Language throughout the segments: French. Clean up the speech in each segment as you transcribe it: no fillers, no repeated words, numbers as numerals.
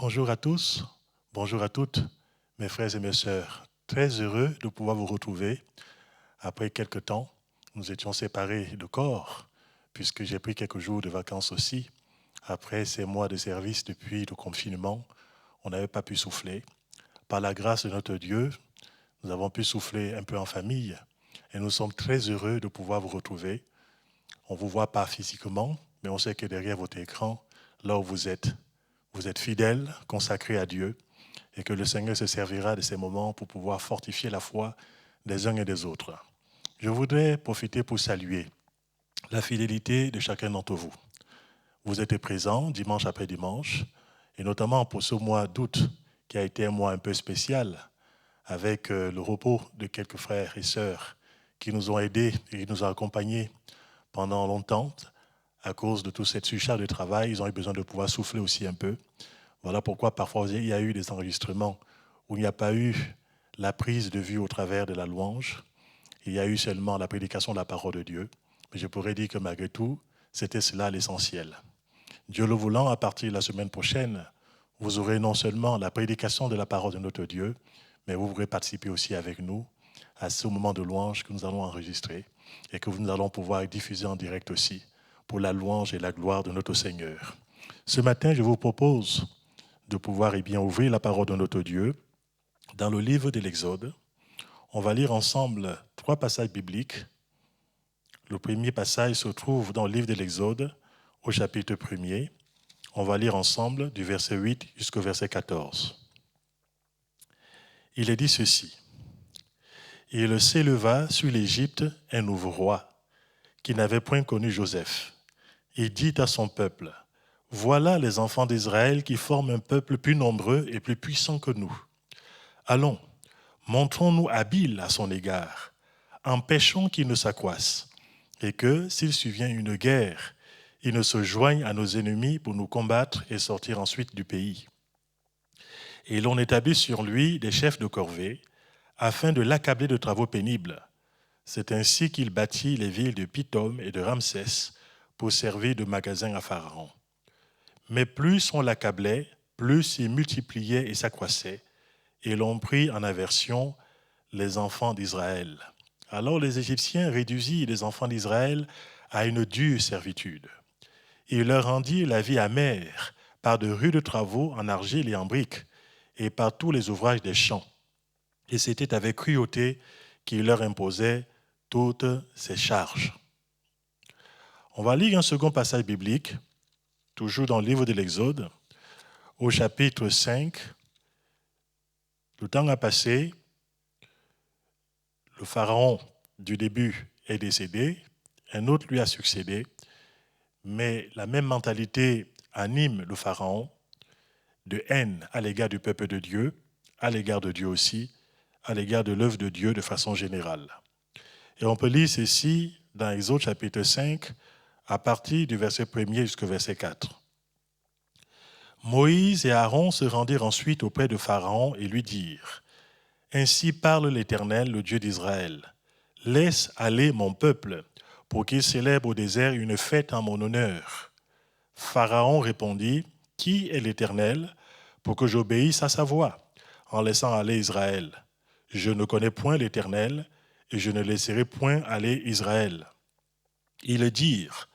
Bonjour à tous, bonjour à toutes, mes frères et mes sœurs. Très heureux de pouvoir vous retrouver. Après quelque temps, nous étions séparés de corps, puisque j'ai pris quelques jours de vacances aussi. Après ces mois de service depuis le confinement, on n'avait pas pu souffler. Par la grâce de notre Dieu, nous avons pu souffler un peu en famille et nous sommes très heureux de pouvoir vous retrouver. On ne vous voit pas physiquement, mais on sait que derrière votre écran, là où vous êtes fidèles, consacrés à Dieu, et que le Seigneur se servira de ces moments pour pouvoir fortifier la foi des uns et des autres. Je voudrais profiter pour saluer la fidélité de chacun d'entre vous. Vous êtes présents dimanche après dimanche, et notamment pour ce mois d'août, qui a été un mois un peu spécial, avec le repos de quelques frères et sœurs qui nous ont aidés et qui nous ont accompagnés pendant longtemps. À cause de toute cette surcharge de travail, ils ont eu besoin de pouvoir souffler aussi un peu. Voilà pourquoi parfois il y a eu des enregistrements où il n'y a pas eu la prise de vue au travers de la louange. Il y a eu seulement la prédication de la parole de Dieu. Mais je pourrais dire que malgré tout, c'était cela l'essentiel. Dieu le voulant, à partir de la semaine prochaine, vous aurez non seulement la prédication de la parole de notre Dieu, mais vous pourrez participer aussi avec nous à ce moment de louange que nous allons enregistrer et que nous allons pouvoir diffuser en direct aussi pour la louange et la gloire de notre Seigneur. Ce matin, je vous propose de pouvoir ouvrir la parole de notre Dieu dans le livre de l'Exode. On va lire ensemble 3 passages bibliques. Le premier passage se trouve dans le livre de l'Exode, au chapitre 1er. On va lire ensemble du verset 8 jusqu'au verset 14. Il est dit ceci. « Il s'éleva sur l'Égypte un nouveau roi, qui n'avait point connu Joseph. Il dit à son peuple, « Voilà les enfants d'Israël qui forment un peuple plus nombreux et plus puissant que nous. Allons, montrons-nous habiles à son égard, empêchons qu'il ne s'accroisse, et que, s'il survient une guerre, il ne se joigne à nos ennemis pour nous combattre et sortir ensuite du pays. Et l'on établit sur lui des chefs de corvée, afin de l'accabler de travaux pénibles. C'est ainsi qu'il bâtit les villes de Pithom et de Ramsès pour servir de magasin à Pharaon. Mais plus on l'accablait, plus il multipliait et s'accroissait, et l'on prit en aversion les enfants d'Israël. Alors les Égyptiens réduisirent les enfants d'Israël à une dure servitude. Ils leur rendirent la vie amère par de rudes travaux en argile et en briques, et par tous les ouvrages des champs. Et c'était avec cruauté qu'ils leur imposaient toutes ces charges. On va lire un second passage biblique, toujours dans le livre de l'Exode, au chapitre 5. Le temps a passé, le pharaon du début est décédé, un autre lui a succédé, mais la même mentalité anime le pharaon de haine à l'égard du peuple de Dieu, à l'égard de Dieu aussi, à l'égard de l'œuvre de Dieu de façon générale. Et on peut lire ceci dans Exode chapitre 5, à partir du verset 1er jusqu'au verset 4. Moïse et Aaron se rendirent ensuite auprès de Pharaon et lui dirent, « Ainsi parle l'Éternel, le Dieu d'Israël. Laisse aller mon peuple, pour qu'il célèbre au désert une fête en mon honneur. » Pharaon répondit, « Qui est l'Éternel, pour que j'obéisse à sa voix, en laissant aller Israël? Je ne connais point l'Éternel, et je ne laisserai point aller Israël. » Ils dirent,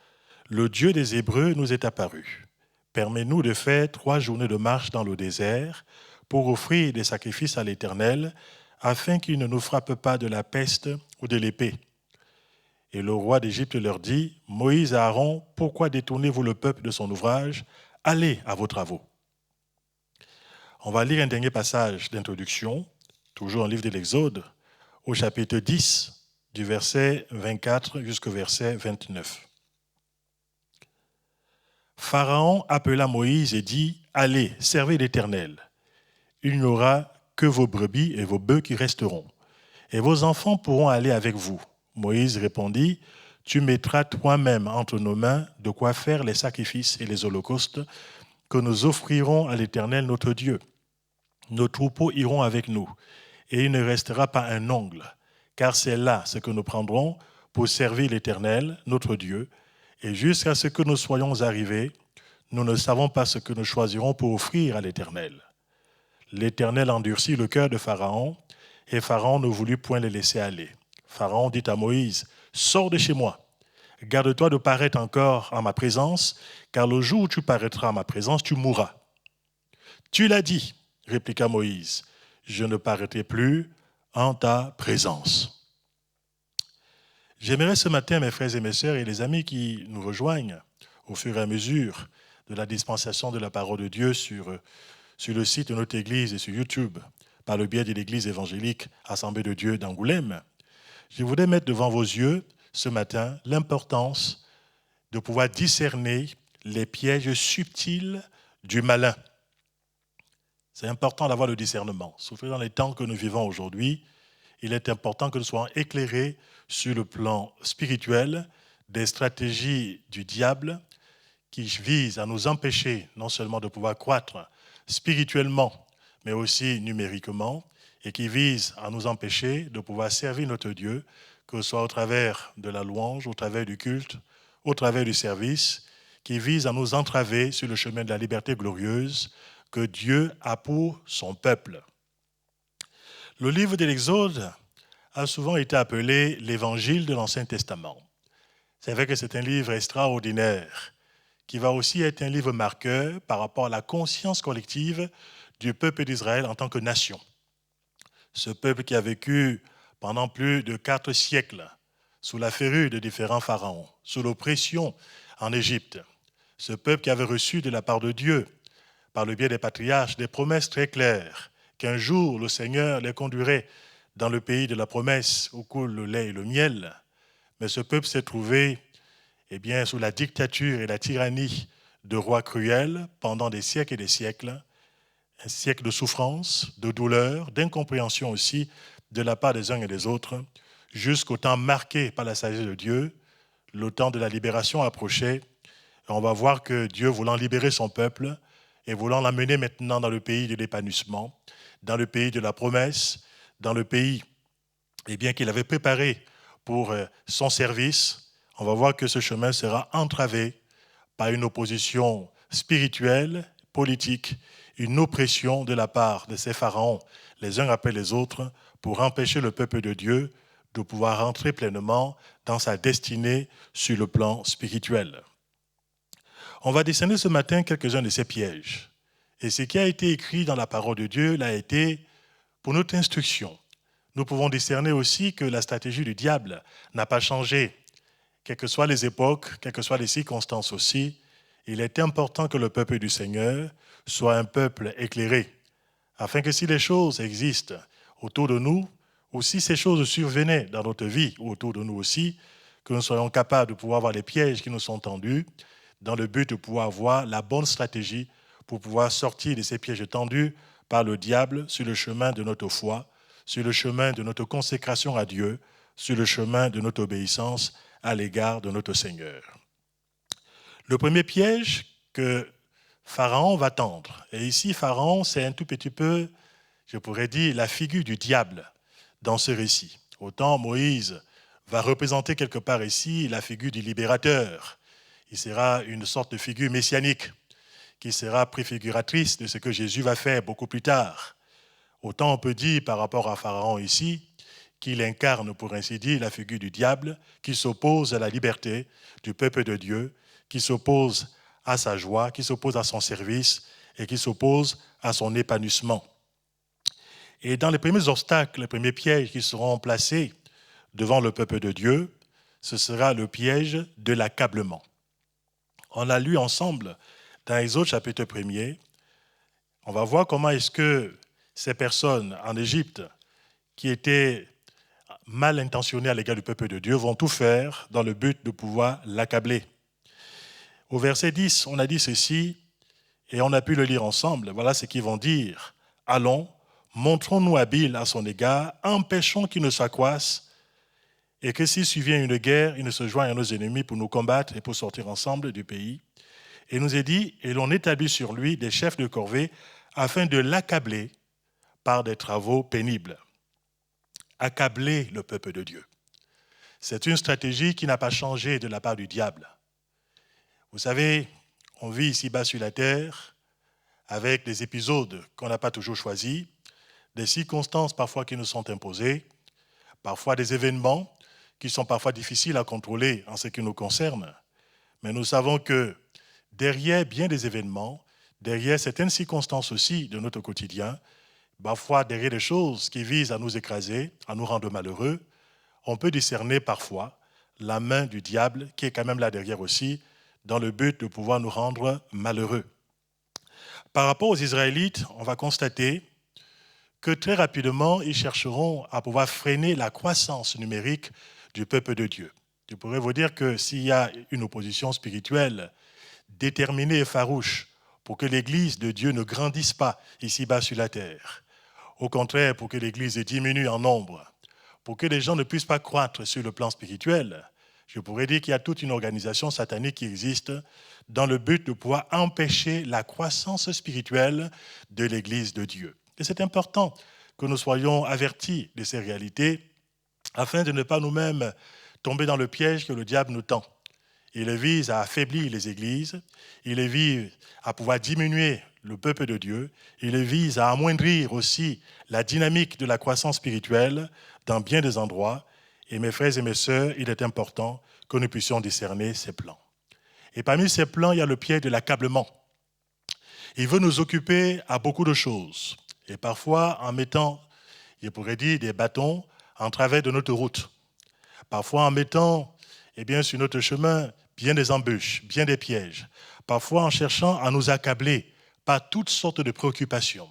« Le Dieu des Hébreux nous est apparu. Permets-nous de faire 3 journées de marche dans le désert pour offrir des sacrifices à l'Éternel, afin qu'il ne nous frappe pas de la peste ou de l'épée. » Et le roi d'Égypte leur dit, « Moïse et Aaron, pourquoi détournez-vous le peuple de son ouvrage? Allez à vos travaux. » On va lire un dernier passage d'introduction, toujours dans le livre de l'Exode, au chapitre 10, du verset 24 jusqu'au verset 29. Pharaon appela Moïse et dit, « Allez, servez l'Éternel. Il n'y aura que vos brebis et vos bœufs qui resteront, et vos enfants pourront aller avec vous. » Moïse répondit, « Tu mettras toi-même entre nos mains de quoi faire les sacrifices et les holocaustes que nous offrirons à l'Éternel notre Dieu. Nos troupeaux iront avec nous, et il ne restera pas un ongle, car c'est là ce que nous prendrons pour servir l'Éternel, notre Dieu, et jusqu'à ce que nous soyons arrivés, nous ne savons pas ce que nous choisirons pour offrir à l'Éternel. L'Éternel endurcit le cœur de Pharaon, et Pharaon ne voulut point les laisser aller. Pharaon dit à Moïse, « Sors de chez moi, garde-toi de paraître encore en ma présence, car le jour où tu paraîtras en ma présence, tu mourras. » « Tu l'as dit, répliqua Moïse, je ne paraîtrai plus en ta présence. » J'aimerais ce matin, mes frères et mes sœurs et les amis qui nous rejoignent au fur et à mesure de la dispensation de la parole de Dieu sur le site de notre Église et sur YouTube, par le biais de l'Église évangélique Assemblée de Dieu d'Angoulême, je voudrais mettre devant vos yeux ce matin l'importance de pouvoir discerner les pièges subtils du malin. C'est important d'avoir le discernement. Surtout dans les temps que nous vivons aujourd'hui, il est important que nous soyons éclairés sur le plan spirituel des stratégies du diable qui visent à nous empêcher non seulement de pouvoir croître spirituellement, mais aussi numériquement, et qui visent à nous empêcher de pouvoir servir notre Dieu, que ce soit au travers de la louange, au travers du culte, au travers du service, qui visent à nous entraver sur le chemin de la liberté glorieuse que Dieu a pour son peuple. Le livre de l'Exode a souvent été appelé l'évangile de l'Ancien Testament. C'est vrai que c'est un livre extraordinaire qui va aussi être un livre marqueur par rapport à la conscience collective du peuple d'Israël en tant que nation. Ce peuple qui a vécu pendant plus de 4 siècles sous la férule de différents pharaons, sous l'oppression en Égypte. Ce peuple qui avait reçu de la part de Dieu, par le biais des patriarches, des promesses très claires, qu'un jour le Seigneur les conduirait dans le pays de la promesse où coule le lait et le miel. Mais ce peuple s'est trouvé sous la dictature et la tyrannie de rois cruels pendant des siècles et des siècles, un siècle de souffrance, de douleur, d'incompréhension aussi de la part des uns et des autres, jusqu'au temps marqué par la sagesse de Dieu, le temps de la libération approchait. Et on va voir que Dieu, voulant libérer son peuple, et voulant l'amener maintenant dans le pays de l'épanouissement, dans le pays de la promesse, dans le pays qu'il avait préparé pour son service, on va voir que ce chemin sera entravé par une opposition spirituelle, politique, une oppression de la part de ces pharaons, les uns après les autres, pour empêcher le peuple de Dieu de pouvoir rentrer pleinement dans sa destinée sur le plan spirituel. On va discerner ce matin quelques-uns de ces pièges. Et ce qui a été écrit dans la parole de Dieu l'a été pour notre instruction. Nous pouvons discerner aussi que la stratégie du diable n'a pas changé. Quelles que soient les époques, quelles que soient les circonstances aussi, il est important que le peuple du Seigneur soit un peuple éclairé, afin que si les choses existent autour de nous, ou si ces choses survenaient dans notre vie ou autour de nous aussi, que nous soyons capables de pouvoir voir les pièges qui nous sont tendus, dans le but de pouvoir voir la bonne stratégie pour pouvoir sortir de ces pièges tendus par le diable sur le chemin de notre foi, sur le chemin de notre consécration à Dieu, sur le chemin de notre obéissance à l'égard de notre Seigneur. Le premier piège que Pharaon va tendre, et ici Pharaon c'est un tout petit peu, je pourrais dire, la figure du diable dans ce récit. Autant Moïse va représenter quelque part ici la figure du libérateur. Il sera une sorte de figure messianique qui sera préfiguratrice de ce que Jésus va faire beaucoup plus tard. Autant on peut dire par rapport à Pharaon ici qu'il incarne, pour ainsi dire, la figure du diable qui s'oppose à la liberté du peuple de Dieu, qui s'oppose à sa joie, qui s'oppose à son service et qui s'oppose à son épanouissement. Et dans les premiers obstacles, les premiers pièges qui seront placés devant le peuple de Dieu, ce sera le piège de l'accablement. On l'a lu ensemble dans Exode chapitre 1er. On va voir comment est-ce que ces personnes en Égypte qui étaient mal intentionnées à l'égard du peuple de Dieu vont tout faire dans le but de pouvoir l'accabler. Au verset 10, on a dit ceci, et on a pu le lire ensemble. Voilà ce qu'ils vont dire. « Allons, montrons-nous habiles à son égard, empêchons qu'il ne s'accroisse, et que s'il survient une guerre, il ne se joigne à nos ennemis pour nous combattre et pour sortir ensemble du pays. » Et nous est dit, et l'on établit sur lui des chefs de corvée afin de l'accabler par des travaux pénibles. Accabler le peuple de Dieu. C'est une stratégie qui n'a pas changé de la part du diable. Vous savez, on vit ici-bas sur la terre avec des épisodes qu'on n'a pas toujours choisis, des circonstances parfois qui nous sont imposées, parfois des événements qui sont parfois difficiles à contrôler en ce qui nous concerne. Mais nous savons que derrière bien des événements, derrière certaines circonstances aussi de notre quotidien, parfois derrière des choses qui visent à nous écraser, à nous rendre malheureux, on peut discerner parfois la main du diable qui est quand même là derrière aussi, dans le but de pouvoir nous rendre malheureux. Par rapport aux Israélites, on va constater que très rapidement, ils chercheront à pouvoir freiner la croissance numérique du peuple de Dieu. Je pourrais vous dire que s'il y a une opposition spirituelle déterminée et farouche pour que l'Église de Dieu ne grandisse pas ici-bas sur la terre, au contraire, pour que l'Église diminue en nombre, pour que les gens ne puissent pas croître sur le plan spirituel, je pourrais dire qu'il y a toute une organisation satanique qui existe dans le but de pouvoir empêcher la croissance spirituelle de l'Église de Dieu. Et c'est important que nous soyons avertis de ces réalités afin de ne pas nous-mêmes tomber dans le piège que le diable nous tend. Il vise à affaiblir les églises, il vise à pouvoir diminuer le peuple de Dieu, il vise à amoindrir aussi la dynamique de la croissance spirituelle dans bien des endroits. Et mes frères et mes sœurs, il est important que nous puissions discerner ces plans. Et parmi ces plans, il y a le piège de l'accablement. Il veut nous occuper à beaucoup de choses. Et parfois en mettant, je pourrais dire, des bâtons en travers de notre route. Parfois en mettant sur notre chemin bien des embûches, bien des pièges. Parfois en cherchant à nous accabler par toutes sortes de préoccupations,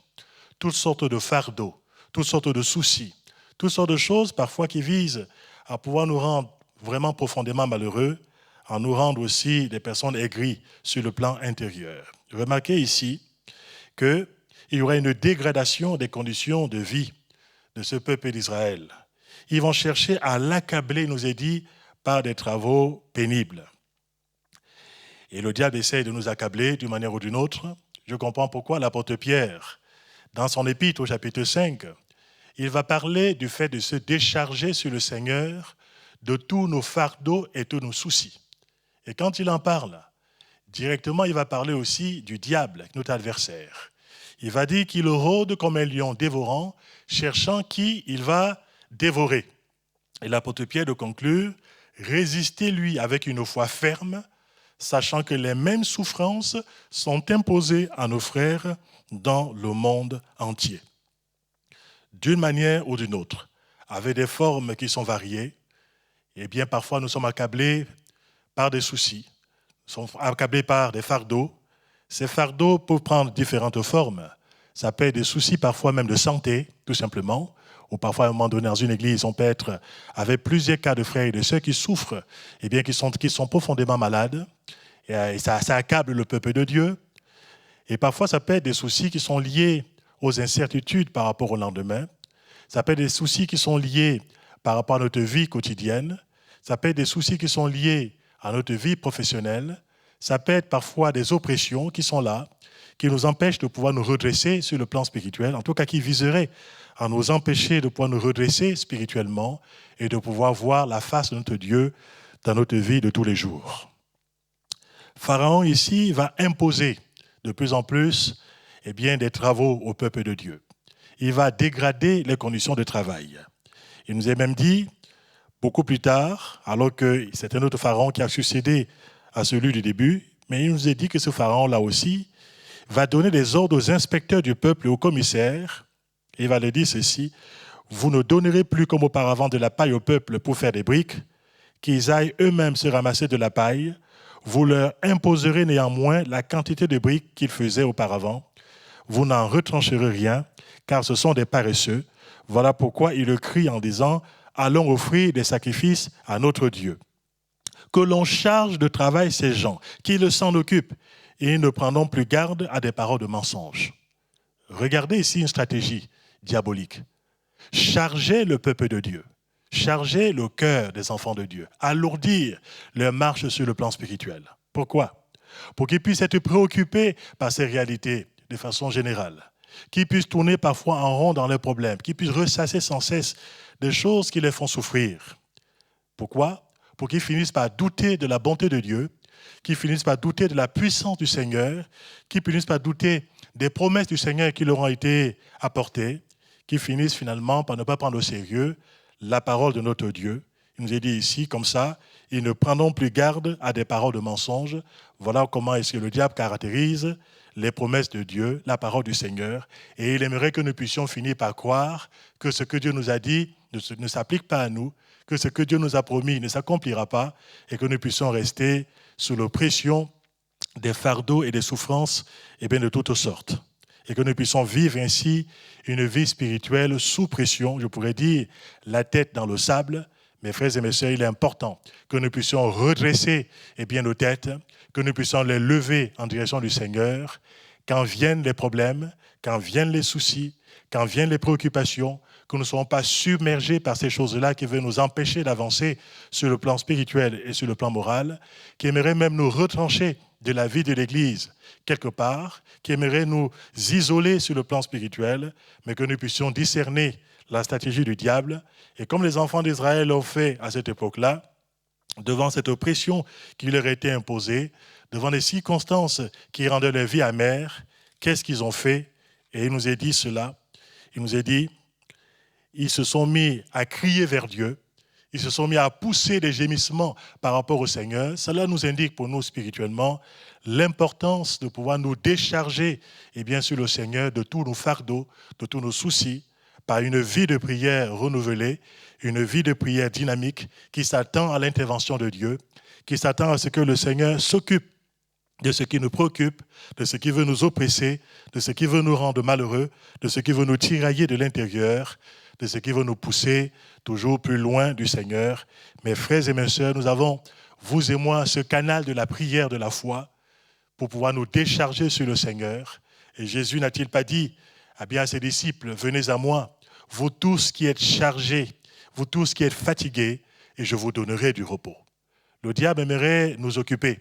toutes sortes de fardeaux, toutes sortes de soucis, toutes sortes de choses parfois qui visent à pouvoir nous rendre vraiment profondément malheureux, à nous rendre aussi des personnes aigries sur le plan intérieur. Remarquez ici qu'il y aura une dégradation des conditions de vie de ce peuple d'Israël. Ils vont chercher à l'accabler, il nous est dit, par des travaux pénibles. Et le diable essaie de nous accabler d'une manière ou d'une autre. Je comprends pourquoi l'apôtre Pierre, dans son épître au chapitre 5, il va parler du fait de se décharger sur le Seigneur de tous nos fardeaux et tous nos soucis. Et quand il en parle, directement, il va parler aussi du diable, notre adversaire. Il va dire qu'il rôde comme un lion dévorant, cherchant qui il va dévorer. Et l'apôtre Pierre de conclure, résistez-lui avec une foi ferme, sachant que les mêmes souffrances sont imposées à nos frères dans le monde entier. D'une manière ou d'une autre, avec des formes qui sont variées, et bien parfois nous sommes accablés par des soucis, nous sommes accablés par des fardeaux. Ces fardeaux peuvent prendre différentes formes. Ça peut être des soucis parfois même de santé, tout simplement, ou parfois à un moment donné dans une église, on peut être avec plusieurs cas de frères et de sœurs qui souffrent, et bien qui sont profondément malades, et ça accable le peuple de Dieu. Et parfois ça peut être des soucis qui sont liés aux incertitudes par rapport au lendemain. Ça peut être des soucis qui sont liés par rapport à notre vie quotidienne. Ça peut être des soucis qui sont liés à notre vie professionnelle. Ça peut être parfois des oppressions qui sont là, qui nous empêchent de pouvoir nous redresser sur le plan spirituel, en tout cas qui viseraient à nous empêcher de pouvoir nous redresser spirituellement et de pouvoir voir la face de notre Dieu dans notre vie de tous les jours. Pharaon ici va imposer de plus en plus des travaux au peuple de Dieu. Il va dégrader les conditions de travail. Il nous est même dit, beaucoup plus tard, alors que c'est un autre pharaon qui a succédé à celui du début, mais il nous est dit que ce pharaon-là aussi va donner des ordres aux inspecteurs du peuple et aux commissaires, et il va leur dire ceci, vous ne donnerez plus comme auparavant de la paille au peuple pour faire des briques, qu'ils aillent eux-mêmes se ramasser de la paille, vous leur imposerez néanmoins la quantité de briques qu'ils faisaient auparavant, vous n'en retrancherez rien, car ce sont des paresseux. Voilà pourquoi il le crie en disant, allons offrir des sacrifices à notre Dieu. Que l'on charge de travail ces gens, qu'ils s'en occupent, et ils ne prendront plus garde à des paroles de mensonges. Regardez ici une stratégie diabolique. Charger le peuple de Dieu, charger le cœur des enfants de Dieu, alourdir leur marche sur le plan spirituel. Pourquoi ? Pour qu'ils puissent être préoccupés par ces réalités de façon générale, qu'ils puissent tourner parfois en rond dans leurs problèmes, qu'ils puissent ressasser sans cesse des choses qui les font souffrir. Pourquoi ? Pour qu'ils finissent par douter de la bonté de Dieu, qui finissent par douter de la puissance du Seigneur, qui finissent par douter des promesses du Seigneur qui leur ont été apportées, qui finissent finalement par ne pas prendre au sérieux la parole de notre Dieu. Il nous est dit ici, comme ça, ils ne prendront plus garde à des paroles de mensonges. Voilà comment est-ce que le diable caractérise les promesses de Dieu, la parole du Seigneur. Et il aimerait que nous puissions finir par croire que ce que Dieu nous a dit ne s'applique pas à nous, que ce que Dieu nous a promis ne s'accomplira pas, et que nous puissions rester sous l'oppression des fardeaux et des souffrances de toutes sortes. Et que nous puissions vivre ainsi une vie spirituelle sous pression, je pourrais dire la tête dans le sable. Mes frères et mes sœurs, il est important que nous puissions redresser nos têtes, que nous puissions les lever en direction du Seigneur, quand viennent les problèmes, quand viennent les soucis, quand viennent les préoccupations, que nous ne soyons pas submergés par ces choses-là qui veulent nous empêcher d'avancer sur le plan spirituel et sur le plan moral, qui aimeraient même nous retrancher de la vie de l'Église quelque part, qui aimeraient nous isoler sur le plan spirituel, mais que nous puissions discerner la stratégie du diable. Et comme les enfants d'Israël l'ont fait à cette époque-là, devant cette oppression qui leur était imposée, devant les circonstances qui rendaient leur vie amère, qu'est-ce qu'ils ont fait? Et il nous a dit cela, il nous a dit, ils se sont mis à crier vers Dieu, ils se sont mis à pousser des gémissements par rapport au Seigneur. Cela nous indique pour nous spirituellement l'importance de pouvoir nous décharger sur le Seigneur de tous nos fardeaux, de tous nos soucis, par une vie de prière renouvelée, une vie de prière dynamique qui s'attend à l'intervention de Dieu, qui s'attend à ce que le Seigneur s'occupe de ce qui nous préoccupe, de ce qui veut nous oppresser, de ce qui veut nous rendre malheureux, de ce qui veut nous tirailler de l'intérieur, de ce qui veut nous pousser toujours plus loin du Seigneur. Mes frères et mes sœurs, nous avons, vous et moi, ce canal de la prière de la foi pour pouvoir nous décharger sur le Seigneur. Et Jésus n'a-t-il pas dit à ses disciples, venez à moi, vous tous qui êtes chargés, vous tous qui êtes fatigués, et je vous donnerai du repos. Le diable aimerait nous occuper.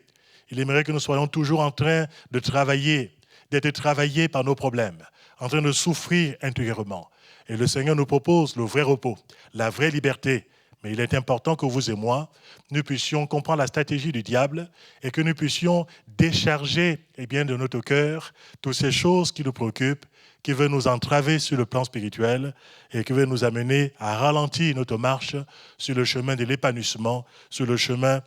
Il aimerait que nous soyons toujours en train de travailler, d'être travaillés par nos problèmes, en train de souffrir intérieurement. Et le Seigneur nous propose le vrai repos, la vraie liberté. Mais il est important que vous et moi, nous puissions comprendre la stratégie du diable et que nous puissions décharger de notre cœur toutes ces choses qui nous préoccupent, qui veulent nous entraver sur le plan spirituel et qui veulent nous amener à ralentir notre marche sur le chemin de l'épanouissement, sur le chemin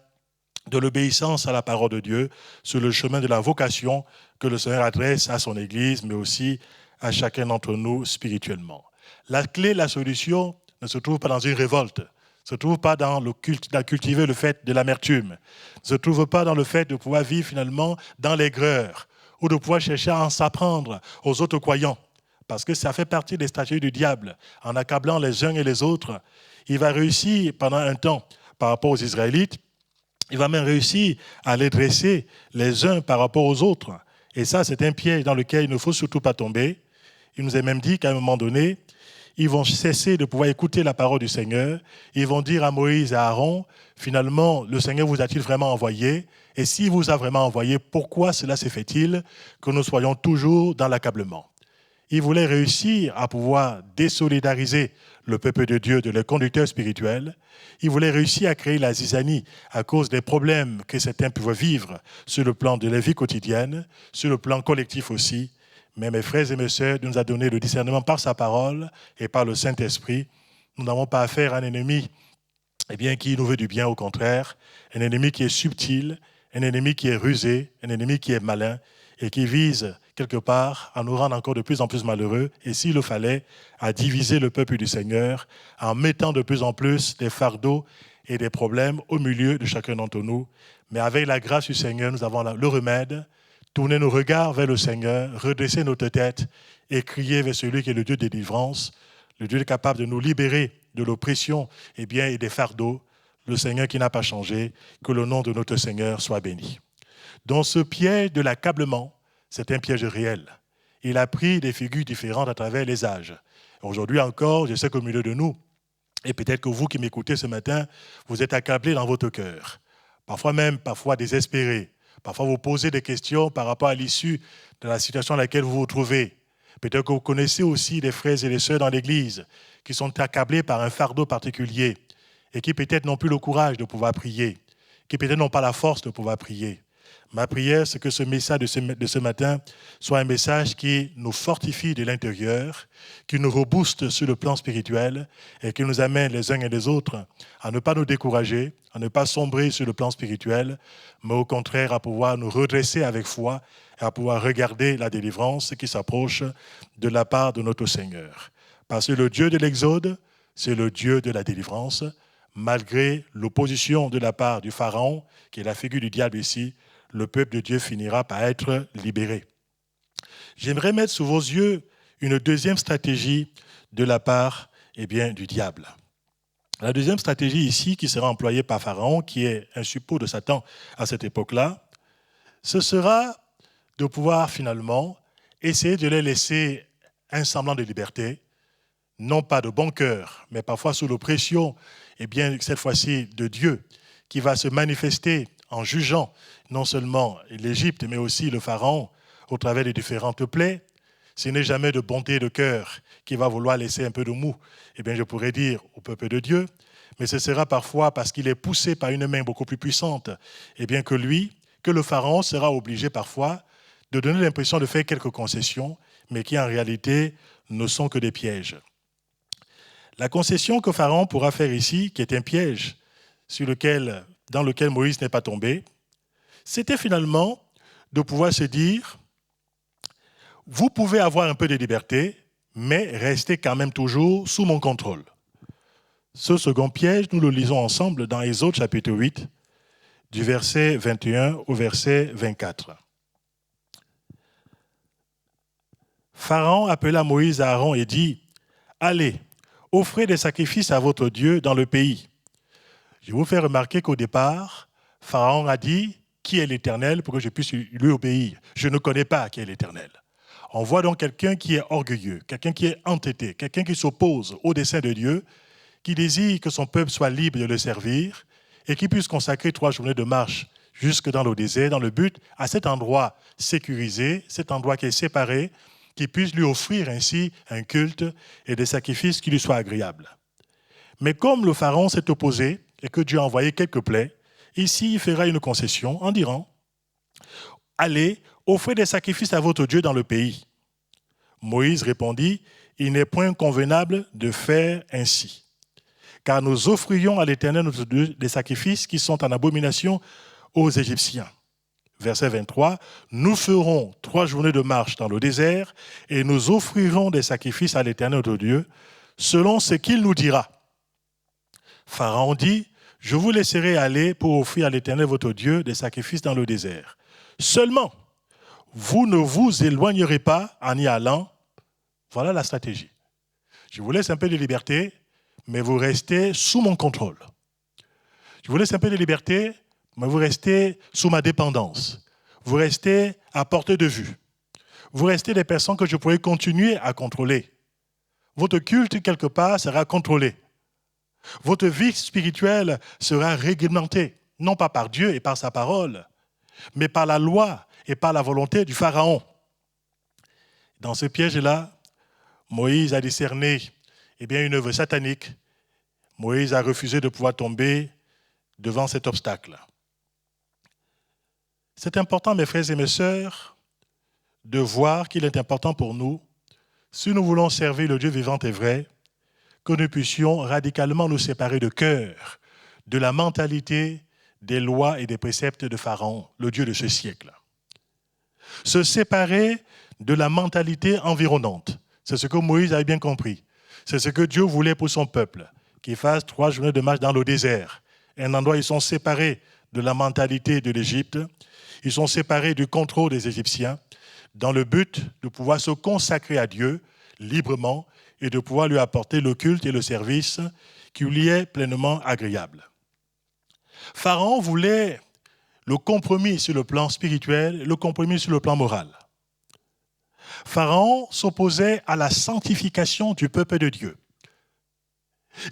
de l'obéissance à la parole de Dieu, sur le chemin de la vocation que le Seigneur adresse à son Église, mais aussi à chacun d'entre nous spirituellement. La clé, la solution ne se trouve pas dans une révolte, ne se trouve pas dans cultiver le fait de l'amertume, ne se trouve pas dans le fait de pouvoir vivre finalement dans l'aigreur ou de pouvoir chercher à en s'apprendre aux autres croyants, parce que ça fait partie des stratégies du diable. En accablant les uns et les autres, il va réussir pendant un temps par rapport aux Israélites, il va même réussir à les dresser les uns par rapport aux autres. Et ça, c'est un piège dans lequel il ne faut surtout pas tomber. Il nous a même dit qu'à un moment donné, ils vont cesser de pouvoir écouter la parole du Seigneur. Ils vont dire à Moïse et à Aaron, finalement, le Seigneur vous a-t-il vraiment envoyé? Et s'il vous a vraiment envoyé, pourquoi cela se fait-il que nous soyons toujours dans l'accablement? Ils voulaient réussir à pouvoir désolidariser le peuple de Dieu de leurs conducteurs spirituels. Ils voulaient réussir à créer la zizanie à cause des problèmes que certains pouvaient vivre sur le plan de la vie quotidienne, sur le plan collectif aussi. Mais mes frères et mes sœurs, Dieu nous a donné le discernement par sa parole et par le Saint-Esprit. Nous n'avons pas affaire à un ennemi qui nous veut du bien, au contraire. Un ennemi qui est subtil, un ennemi qui est rusé, un ennemi qui est malin et qui vise quelque part à nous rendre encore de plus en plus malheureux et s'il le fallait, à diviser le peuple du Seigneur en mettant de plus en plus des fardeaux et des problèmes au milieu de chacun d'entre nous. Mais avec la grâce du Seigneur, nous avons le remède. Tourner nos regards vers le Seigneur, redresser notre tête et crier vers celui qui est le Dieu de délivrance, le Dieu capable de nous libérer de l'oppression et des fardeaux, le Seigneur qui n'a pas changé, que le nom de notre Seigneur soit béni. Dans ce piège de l'accablement, c'est un piège réel. Il a pris des figures différentes à travers les âges. Aujourd'hui encore, je sais qu'au milieu de nous, et peut-être que vous qui m'écoutez ce matin, vous êtes accablés dans votre cœur, parfois désespérés. Parfois, vous posez des questions par rapport à l'issue de la situation dans laquelle vous vous trouvez. Peut-être que vous connaissez aussi des frères et des sœurs dans l'Église qui sont accablés par un fardeau particulier et qui peut-être n'ont plus le courage de pouvoir prier, qui peut-être n'ont pas la force de pouvoir prier. Ma prière, c'est que ce message de ce matin soit un message qui nous fortifie de l'intérieur, qui nous rebooste sur le plan spirituel et qui nous amène les uns et les autres à ne pas nous décourager, à ne pas sombrer sur le plan spirituel, mais au contraire à pouvoir nous redresser avec foi et à pouvoir regarder la délivrance qui s'approche de la part de notre Seigneur. Parce que le Dieu de l'Exode, c'est le Dieu de la délivrance, malgré l'opposition de la part du Pharaon, qui est la figure du diable ici. Le peuple de Dieu finira par être libéré. J'aimerais mettre sous vos yeux une deuxième stratégie de la part du diable. La deuxième stratégie ici, qui sera employée par Pharaon, qui est un suppôt de Satan à cette époque-là, ce sera de pouvoir finalement essayer de les laisser un semblant de liberté, non pas de bon cœur, mais parfois sous l'oppression, cette fois-ci de Dieu, qui va se manifester en jugeant non seulement l'Égypte, mais aussi le Pharaon au travers des différentes plaies. Ce n'est jamais de bonté de cœur qui va vouloir laisser un peu de mou, je pourrais dire au peuple de Dieu, mais ce sera parfois parce qu'il est poussé par une main beaucoup plus puissante, que le Pharaon sera obligé parfois de donner l'impression de faire quelques concessions, mais qui en réalité ne sont que des pièges. La concession que Pharaon pourra faire ici, qui est un piège dans lequel Moïse n'est pas tombé, c'était finalement de pouvoir se dire, vous pouvez avoir un peu de liberté, mais restez quand même toujours sous mon contrôle. Ce second piège, nous le lisons ensemble dans Exode chapitre 8, du verset 21 au verset 24. Pharaon appela Moïse et Aaron et dit, « Allez, offrez des sacrifices à votre Dieu dans le pays. » Je vous fais remarquer qu'au départ, Pharaon a dit, « Qui est l'Éternel pour que je puisse lui obéir ?» Je ne connais pas qui est l'Éternel. On voit donc quelqu'un qui est orgueilleux, quelqu'un qui est entêté, quelqu'un qui s'oppose au dessein de Dieu, qui désire que son peuple soit libre de le servir et qui puisse consacrer 3 journées de marche jusque dans le désert, dans le but, à cet endroit sécurisé, cet endroit qui est séparé, qui puisse lui offrir ainsi un culte et des sacrifices qui lui soient agréables. Mais comme le Pharaon s'est opposé et que Dieu a envoyé quelques plaies, ici il fera une concession en disant « Allez, offrez des sacrifices à votre Dieu dans le pays. » Moïse répondit « Il n'est point convenable de faire ainsi. Car nous offrions à l'Éternel notre Dieu des sacrifices qui sont en abomination aux Égyptiens. » Verset 23, « Nous ferons 3 journées de marche dans le désert et nous offrirons des sacrifices à l'Éternel notre Dieu, selon ce qu'il nous dira. » Pharaon dit, « Je vous laisserai aller pour offrir à l'Éternel votre Dieu des sacrifices dans le désert. Seulement, vous ne vous éloignerez pas en y allant. » Voilà la stratégie. Je vous laisse un peu de liberté, mais vous restez sous mon contrôle. Je vous laisse un peu de liberté, mais vous restez sous ma dépendance. Vous restez à portée de vue. Vous restez des personnes que je pourrais continuer à contrôler. Votre culte, quelque part, sera contrôlé. Votre vie spirituelle sera réglementée, non pas par Dieu et par sa parole, mais par la loi et par la volonté du Pharaon. Dans ce piège-là, Moïse a discerné une œuvre satanique. Moïse a refusé de pouvoir tomber devant cet obstacle. C'est important, mes frères et mes sœurs, de voir qu'il est important pour nous, si nous voulons servir le Dieu vivant et vrai, que nous puissions radicalement nous séparer de cœur de la mentalité, des lois et des préceptes de Pharaon, le Dieu de ce siècle. Se séparer de la mentalité environnante. C'est ce que Moïse avait bien compris. C'est ce que Dieu voulait pour son peuple, qu'il fasse 3 journées de marche dans le désert. Un endroit où ils sont séparés de la mentalité de l'Égypte. Ils sont séparés du contrôle des Égyptiens dans le but de pouvoir se consacrer à Dieu librement et de pouvoir lui apporter le culte et le service qui lui est pleinement agréable. Pharaon voulait le compromis sur le plan spirituel, le compromis sur le plan moral. Pharaon s'opposait à la sanctification du peuple de Dieu.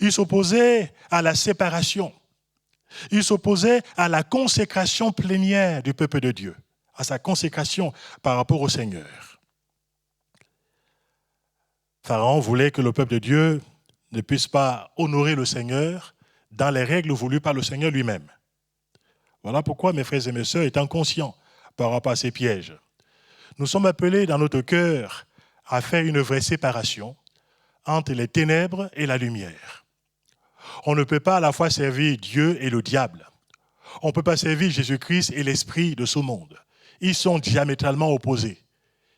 Il s'opposait à la séparation. Il s'opposait à la consécration plénière du peuple de Dieu, à sa consécration par rapport au Seigneur. Pharaon voulait que le peuple de Dieu ne puisse pas honorer le Seigneur dans les règles voulues par le Seigneur lui-même. Voilà pourquoi, mes frères et mes sœurs, étant conscients par rapport à ces pièges, nous sommes appelés dans notre cœur à faire une vraie séparation entre les ténèbres et la lumière. On ne peut pas à la fois servir Dieu et le diable. On ne peut pas servir Jésus-Christ et l'esprit de ce monde. Ils sont diamétralement opposés.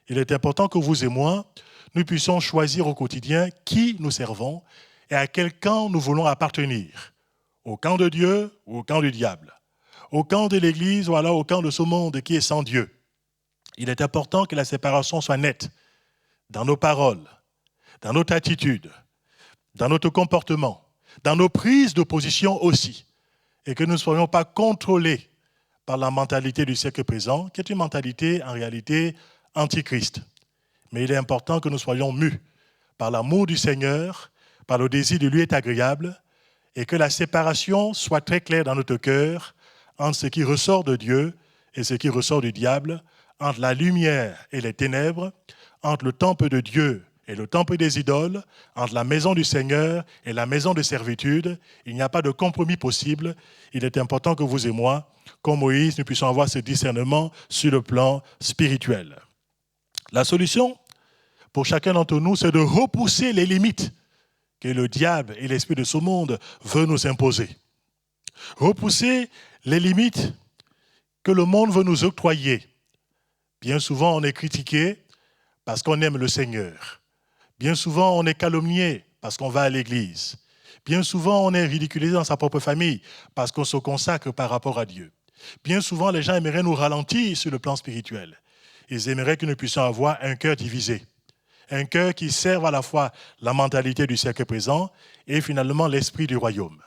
Il est important que vous et moi, nous puissions choisir au quotidien qui nous servons et à quel camp nous voulons appartenir. Au camp de Dieu ou au camp du diable. Au camp de l'Église ou alors au camp de ce monde qui est sans Dieu. Il est important que la séparation soit nette dans nos paroles, dans notre attitude, dans notre comportement, dans nos prises de position aussi, et que nous ne soyons pas contrôlés par la mentalité du siècle présent, qui est une mentalité en réalité antichrist. Mais il est important que nous soyons mus par l'amour du Seigneur, par le désir de lui être agréable, et que la séparation soit très claire dans notre cœur entre ce qui ressort de Dieu et ce qui ressort du diable, entre la lumière et les ténèbres, entre le temple de Dieu et le temple des idoles, entre la maison du Seigneur et la maison de servitude. Il n'y a pas de compromis possible. Il est important que vous et moi, comme Moïse, nous puissions avoir ce discernement sur le plan spirituel. La solution pour chacun d'entre nous, c'est de repousser les limites que le diable et l'esprit de ce monde veulent nous imposer. Repousser les limites que le monde veut nous octroyer. Bien souvent, on est critiqué parce qu'on aime le Seigneur. Bien souvent, on est calomnié parce qu'on va à l'église. Bien souvent, on est ridiculisé dans sa propre famille parce qu'on se consacre par rapport à Dieu. Bien souvent, les gens aimeraient nous ralentir sur le plan spirituel. Ils aimeraient que nous puissions avoir un cœur divisé. Un cœur qui serve à la fois la mentalité du siècle présent et finalement l'esprit du royaume.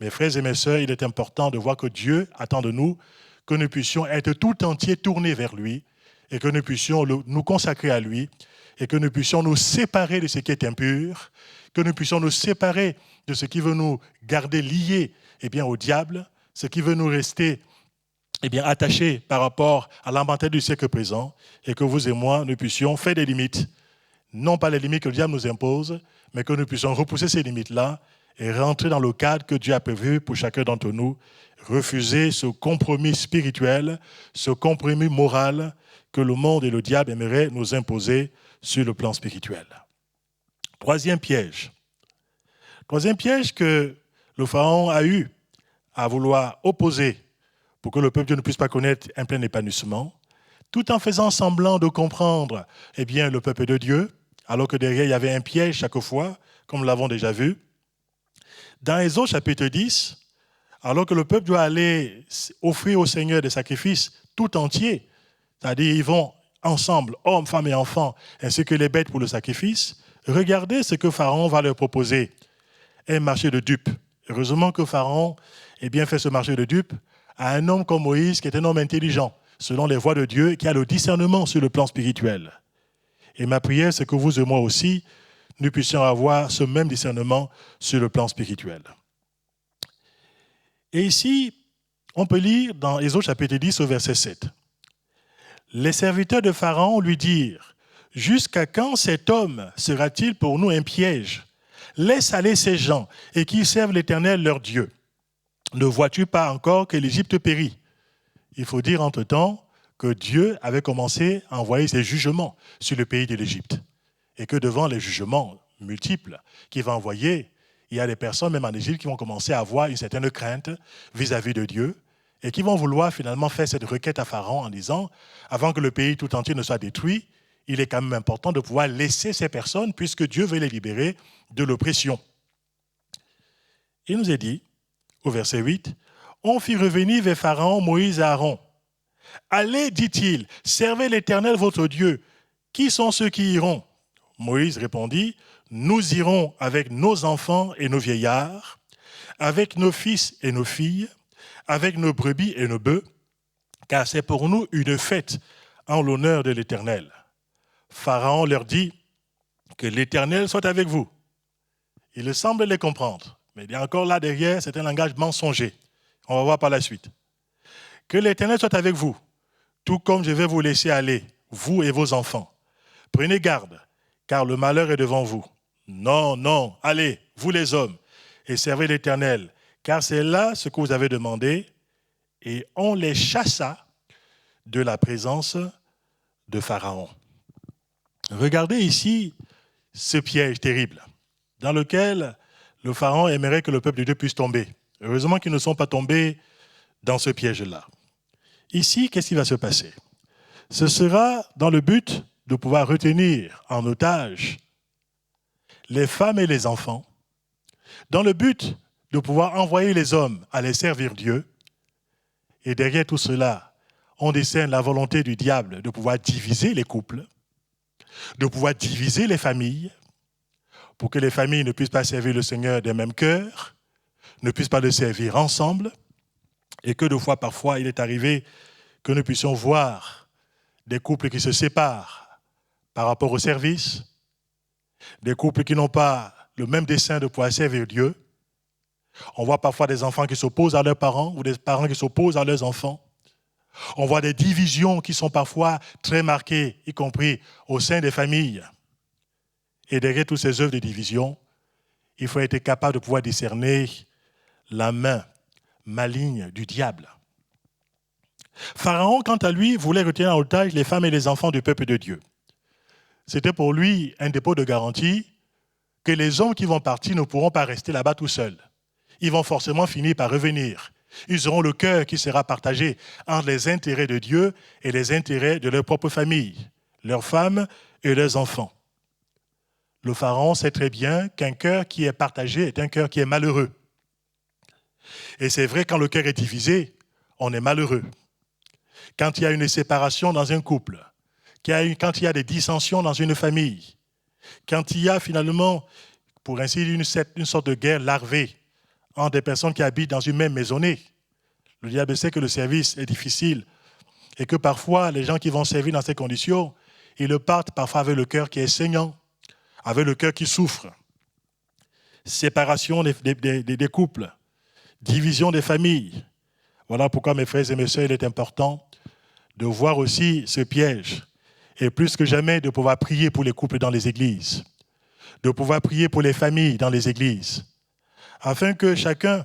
Mes frères et mes sœurs, il est important de voir que Dieu attend de nous que nous puissions être tout entier tournés vers lui et que nous puissions nous consacrer à lui et que nous puissions nous séparer de ce qui est impur, que nous puissions nous séparer de ce qui veut nous garder liés au diable, ce qui veut nous rester attachés par rapport à la mentalité du siècle présent et que vous et moi, nous puissions faire des limites. Non pas les limites que le diable nous impose, mais que nous puissions repousser ces limites-là et rentrer dans le cadre que Dieu a prévu pour chacun d'entre nous, refuser ce compromis spirituel, ce compromis moral que le monde et le diable aimeraient nous imposer sur le plan spirituel. Troisième piège que le Pharaon a eu à vouloir opposer pour que le peuple de Dieu ne puisse pas connaître un plein épanouissement, tout en faisant semblant de comprendre le peuple de Dieu, alors que derrière il y avait un piège chaque fois, comme nous l'avons déjà vu. Dans Exode chapitre 10, alors que le peuple doit aller offrir au Seigneur des sacrifices tout entiers, c'est-à-dire ils vont ensemble, hommes, femmes et enfants, ainsi que les bêtes pour le sacrifice, regardez ce que Pharaon va leur proposer, un marché de dupes. Heureusement que Pharaon fait ce marché de dupes à un homme comme Moïse, qui est un homme intelligent, selon les voies de Dieu, qui a le discernement sur le plan spirituel. Et ma prière, c'est que vous et moi aussi, nous puissions avoir ce même discernement sur le plan spirituel. Et ici, on peut lire dans Exode chapitre 10 au verset 7. Les serviteurs de Pharaon lui dirent : « Jusqu'à quand cet homme sera-t-il pour nous un piège ? Laisse aller ces gens et qu'ils servent l'Éternel leur Dieu. Ne vois-tu pas encore que l'Égypte périt ?» Il faut dire entre-temps que Dieu avait commencé à envoyer ses jugements sur le pays de l'Égypte. Et que devant les jugements multiples qu'il va envoyer, il y a des personnes, même en Égypte, qui vont commencer à avoir une certaine crainte vis-à-vis de Dieu et qui vont vouloir finalement faire cette requête à Pharaon en disant, avant que le pays tout entier ne soit détruit, il est quand même important de pouvoir laisser ces personnes puisque Dieu veut les libérer de l'oppression. Il nous est dit, au verset 8, « On fit revenir vers Pharaon Moïse et Aaron. Allez, dit-il, servez l'Éternel votre Dieu. Qui sont ceux qui iront ? Moïse répondit, nous irons avec nos enfants et nos vieillards, avec nos fils et nos filles, avec nos brebis et nos bœufs, car c'est pour nous une fête en l'honneur de l'Éternel. Pharaon leur dit, que l'Éternel soit avec vous. Il semble les comprendre, mais il y a encore là derrière, c'est un langage mensonger. On va voir par la suite. Que l'Éternel soit avec vous, tout comme je vais vous laisser aller, vous et vos enfants. Prenez garde, car le malheur est devant vous. Non, non, allez, vous les hommes, et servez l'Éternel, car c'est là ce que vous avez demandé, et on les chassa de la présence de Pharaon. Regardez ici ce piège terrible dans lequel le Pharaon aimerait que le peuple de Dieu puisse tomber. Heureusement qu'ils ne sont pas tombés dans ce piège-là. Ici, qu'est-ce qui va se passer? Ce sera dans le but de pouvoir retenir en otage les femmes et les enfants, dans le but de pouvoir envoyer les hommes à les servir Dieu. Et derrière tout cela, on discerne la volonté du diable de pouvoir diviser les couples, de pouvoir diviser les familles, pour que les familles ne puissent pas servir le Seigneur d'un même cœur, ne puissent pas le servir ensemble, et que de fois, parfois, il est arrivé que nous puissions voir des couples qui se séparent par rapport au service, des couples qui n'ont pas le même dessein de pouvoir servir Dieu. On voit parfois des enfants qui s'opposent à leurs parents ou des parents qui s'opposent à leurs enfants. On voit des divisions qui sont parfois très marquées, y compris au sein des familles. Et derrière toutes ces œuvres de division, il faut être capable de pouvoir discerner la main maligne du diable. Pharaon, quant à lui, voulait retenir en otage les femmes et les enfants du peuple de Dieu. C'était pour lui un dépôt de garantie que les hommes qui vont partir ne pourront pas rester là-bas tout seuls. Ils vont forcément finir par revenir. Ils auront le cœur qui sera partagé entre les intérêts de Dieu et les intérêts de leur propre famille, leurs femmes et leurs enfants. Le Pharaon sait très bien qu'un cœur qui est partagé est un cœur qui est malheureux. Et c'est vrai, quand le cœur est divisé, on est malheureux. Quand il y a une séparation dans un couple, quand il y a des dissensions dans une famille, quand il y a finalement, pour ainsi dire, une sorte de guerre larvée entre des personnes qui habitent dans une même maisonnée, le diable sait que le service est difficile et que parfois, les gens qui vont servir dans ces conditions, ils partent parfois avec le cœur qui est saignant, avec le cœur qui souffre. Séparation des couples, division des familles. Voilà pourquoi, mes frères et mes sœurs, il est important de voir aussi ce piège et plus que jamais de pouvoir prier pour les couples dans les églises, de pouvoir prier pour les familles dans les églises, afin que chacun,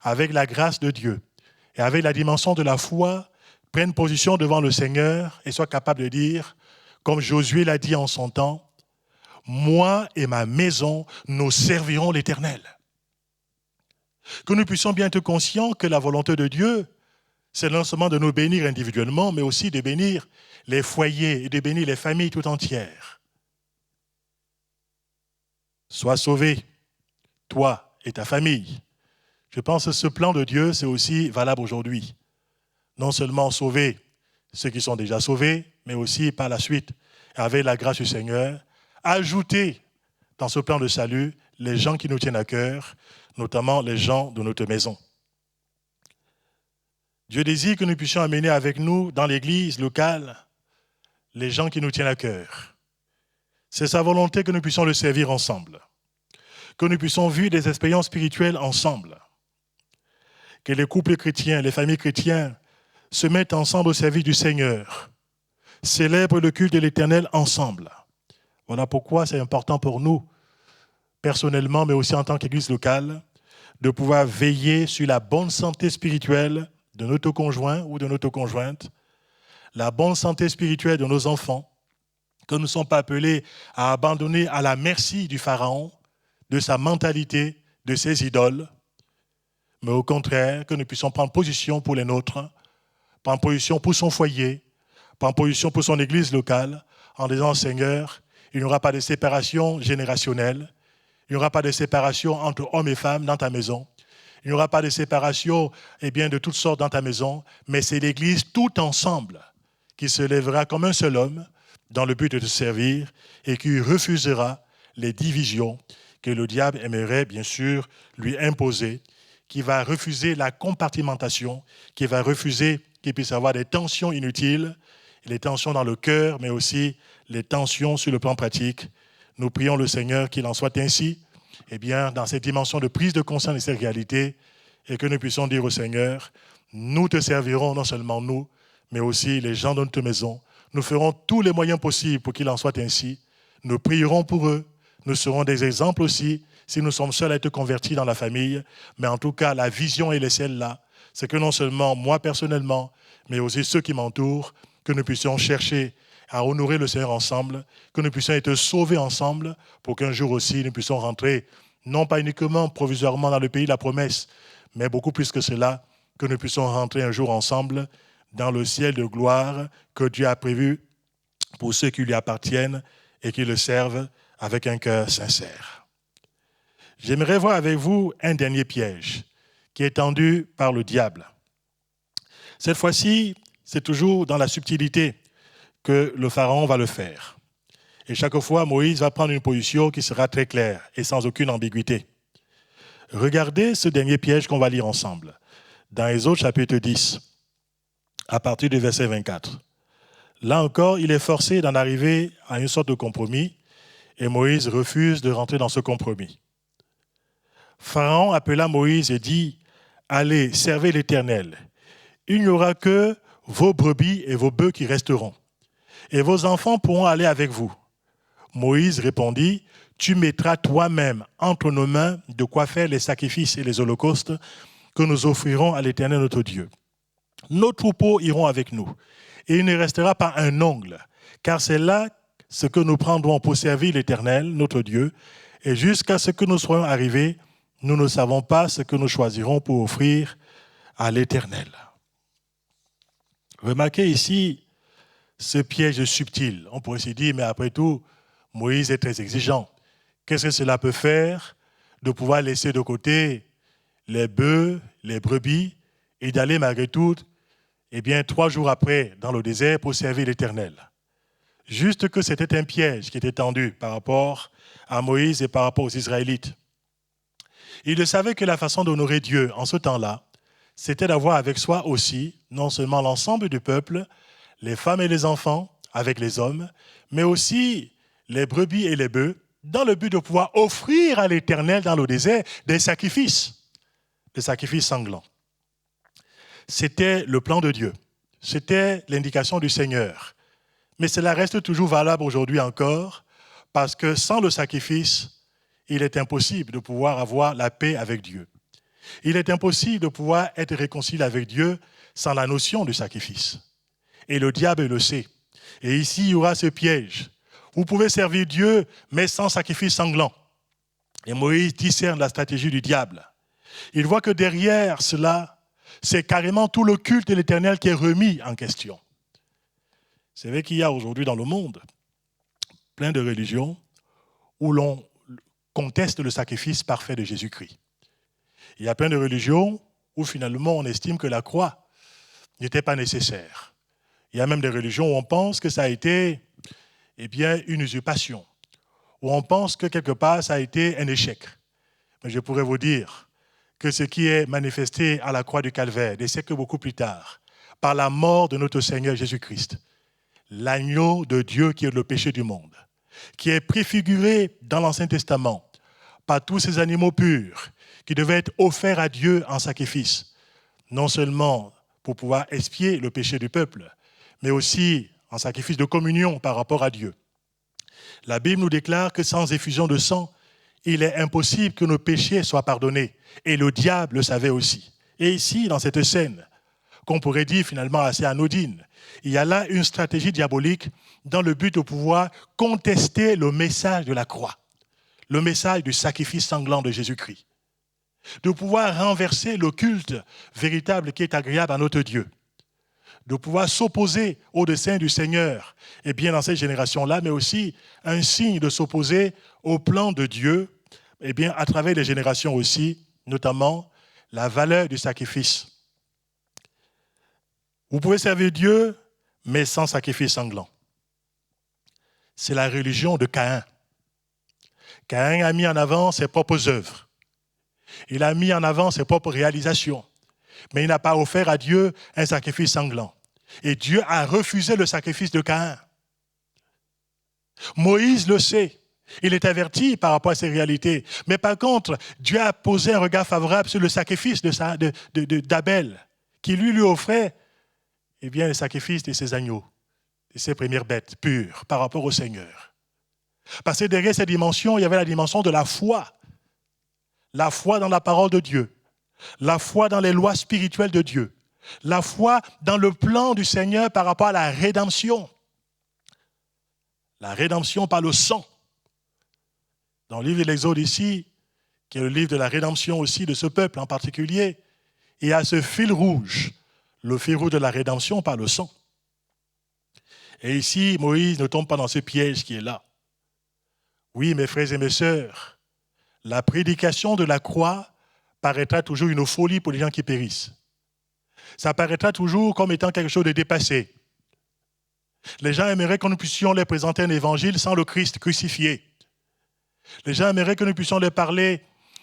avec la grâce de Dieu et avec la dimension de la foi, prenne position devant le Seigneur et soit capable de dire, comme Josué l'a dit en son temps, « Moi et ma maison, nous servirons l'Éternel ». Que nous puissions bien être conscients que la volonté de Dieu, c'est non seulement de nous bénir individuellement, mais aussi de bénir les foyers et de bénir les familles tout entières. Sois sauvé, toi et ta famille. Je pense que ce plan de Dieu, c'est aussi valable aujourd'hui. Non seulement sauver ceux qui sont déjà sauvés, mais aussi par la suite, avec la grâce du Seigneur, ajouter dans ce plan de salut les gens qui nous tiennent à cœur, notamment les gens de notre maison. Dieu désire que nous puissions amener avec nous dans l'église locale les gens qui nous tiennent à cœur. C'est sa volonté que nous puissions le servir ensemble, que nous puissions vivre des expériences spirituelles ensemble, que les couples chrétiens, les familles chrétiennes se mettent ensemble au service du Seigneur, célèbrent le culte de l'Éternel ensemble. Voilà pourquoi c'est important pour nous, personnellement, mais aussi en tant qu'église locale, de pouvoir veiller sur la bonne santé spirituelle de notre conjoint ou de notre conjointe, la bonne santé spirituelle de nos enfants, que nous ne sommes pas appelés à abandonner à la merci du Pharaon, de sa mentalité, de ses idoles, mais au contraire, que nous puissions prendre position pour les nôtres, prendre position pour son foyer, prendre position pour son église locale, en disant, Seigneur, il n'y aura pas de séparation générationnelle, il n'y aura pas de séparation entre hommes et femmes dans ta maison, il n'y aura pas de séparation de toutes sortes dans ta maison, mais c'est l'Église tout ensemble qui se lèvera comme un seul homme dans le but de te servir et qui refusera les divisions que le diable aimerait bien sûr lui imposer, qui va refuser la compartimentation, qui va refuser qu'il puisse y avoir des tensions inutiles, les tensions dans le cœur, mais aussi les tensions sur le plan pratique. Nous prions le Seigneur qu'il en soit ainsi, dans cette dimension de prise de conscience de cette réalité, et que nous puissions dire au Seigneur, nous te servirons, non seulement nous, mais aussi les gens de notre maison. Nous ferons tous les moyens possibles pour qu'il en soit ainsi. Nous prierons pour eux. Nous serons des exemples aussi, si nous sommes seuls à être convertis dans la famille. Mais en tout cas, la vision, elle est celle-là, c'est que non seulement moi personnellement, mais aussi ceux qui m'entourent, que nous puissions chercher à honorer le Seigneur ensemble, que nous puissions être sauvés ensemble, pour qu'un jour aussi nous puissions rentrer, non pas uniquement provisoirement dans le pays de la promesse, mais beaucoup plus que cela, que nous puissions rentrer un jour ensemble dans le ciel de gloire que Dieu a prévu pour ceux qui lui appartiennent et qui le servent avec un cœur sincère. J'aimerais voir avec vous un dernier piège qui est tendu par le diable. Cette fois-ci, c'est toujours dans la subtilité que le Pharaon va le faire. Et chaque fois, Moïse va prendre une position qui sera très claire et sans aucune ambiguïté. Regardez ce dernier piège qu'on va lire ensemble, dans Exode chapitre 10, à partir du verset 24. Là encore, il est forcé d'en arriver à une sorte de compromis, et Moïse refuse de rentrer dans ce compromis. Pharaon appela Moïse et dit, « Allez, servez l'Éternel. Il n'y aura que vos brebis et vos bœufs qui resteront, et vos enfants pourront aller avec vous. » Moïse répondit, « Tu mettras toi-même entre nos mains de quoi faire les sacrifices et les holocaustes que nous offrirons à l'Éternel notre Dieu. Nos troupeaux iront avec nous, et il ne restera pas un ongle, car c'est là ce que nous prendrons pour servir l'Éternel, notre Dieu, et jusqu'à ce que nous soyons arrivés, nous ne savons pas ce que nous choisirons pour offrir à l'Éternel. » Remarquez ici ce piège subtil. On pourrait se dire, mais après tout, Moïse est très exigeant. Qu'est-ce que cela peut faire de pouvoir laisser de côté les bœufs, les brebis, et d'aller malgré tout, 3 jours après, dans le désert pour servir l'Éternel. Juste que c'était un piège qui était tendu par rapport à Moïse et par rapport aux Israélites. Il savait que la façon d'honorer Dieu en ce temps-là, c'était d'avoir avec soi aussi, non seulement l'ensemble du peuple, les femmes et les enfants avec les hommes, mais aussi les brebis et les bœufs, dans le but de pouvoir offrir à l'Éternel dans le désert des sacrifices sanglants. C'était le plan de Dieu, c'était l'indication du Seigneur. Mais cela reste toujours valable aujourd'hui encore, parce que sans le sacrifice, il est impossible de pouvoir avoir la paix avec Dieu. Il est impossible de pouvoir être réconcilié avec Dieu sans la notion du sacrifice. Et le diable le sait. Et ici, il y aura ce piège. Vous pouvez servir Dieu, mais sans sacrifice sanglant. Et Moïse discerne la stratégie du diable. Il voit que derrière cela, c'est carrément tout le culte de l'Éternel qui est remis en question. C'est vrai qu'il y a aujourd'hui dans le monde plein de religions où l'on conteste le sacrifice parfait de Jésus-Christ. Il y a plein de religions où finalement on estime que la croix n'était pas nécessaire. Il y a même des religions où on pense que ça a été une usurpation, où on pense que quelque part ça a été un échec. Mais je pourrais vous dire que ce qui est manifesté à la croix du Calvaire, des siècles beaucoup plus tard, par la mort de notre Seigneur Jésus-Christ, l'agneau de Dieu qui est le péché du monde, qui est préfiguré dans l'Ancien Testament par tous ces animaux purs qui devaient être offerts à Dieu en sacrifice, non seulement pour pouvoir expier le péché du peuple, mais aussi en sacrifice de communion par rapport à Dieu. La Bible nous déclare que sans effusion de sang, il est impossible que nos péchés soient pardonnés. Et le diable le savait aussi. Et ici, dans cette scène, qu'on pourrait dire finalement assez anodine, il y a là une stratégie diabolique dans le but de pouvoir contester le message de la croix, le message du sacrifice sanglant de Jésus-Christ, de pouvoir renverser le culte véritable qui est agréable à notre Dieu, de pouvoir s'opposer au dessein du Seigneur, et bien dans cette génération-là, mais aussi un signe de s'opposer au plan de Dieu, et bien à travers les générations aussi, notamment la valeur du sacrifice. Vous pouvez servir Dieu, mais sans sacrifice sanglant. C'est la religion de Caïn. Caïn a mis en avant ses propres œuvres. Il a mis en avant ses propres réalisations. Mais il n'a pas offert à Dieu un sacrifice sanglant. Et Dieu a refusé le sacrifice de Caïn. Moïse le sait. Il est averti par rapport à ces réalités. Mais par contre, Dieu a posé un regard favorable sur le sacrifice d'Abel, qui lui offrait le sacrifice de ses agneaux, de ses premières bêtes pures par rapport au Seigneur. Parce que derrière cette dimension, il y avait la dimension de la foi. La foi dans la parole de Dieu. la foi dans les lois spirituelles de Dieu, la foi dans le plan du Seigneur par rapport à la rédemption par le sang. Dans le livre de l'Exode ici, qui est le livre de la rédemption aussi de ce peuple en particulier, il y a ce fil rouge, le fil rouge de la rédemption par le sang. Et ici, Moïse ne tombe pas dans ce piège qui est là. Oui, mes frères et mes sœurs, la prédication de la croix paraîtra toujours une folie pour les gens qui périssent. Ça paraîtra toujours comme étant quelque chose de dépassé. Les gens aimeraient que nous puissions leur présenter un évangile sans le Christ crucifié. Les gens aimeraient que nous puissions leur parler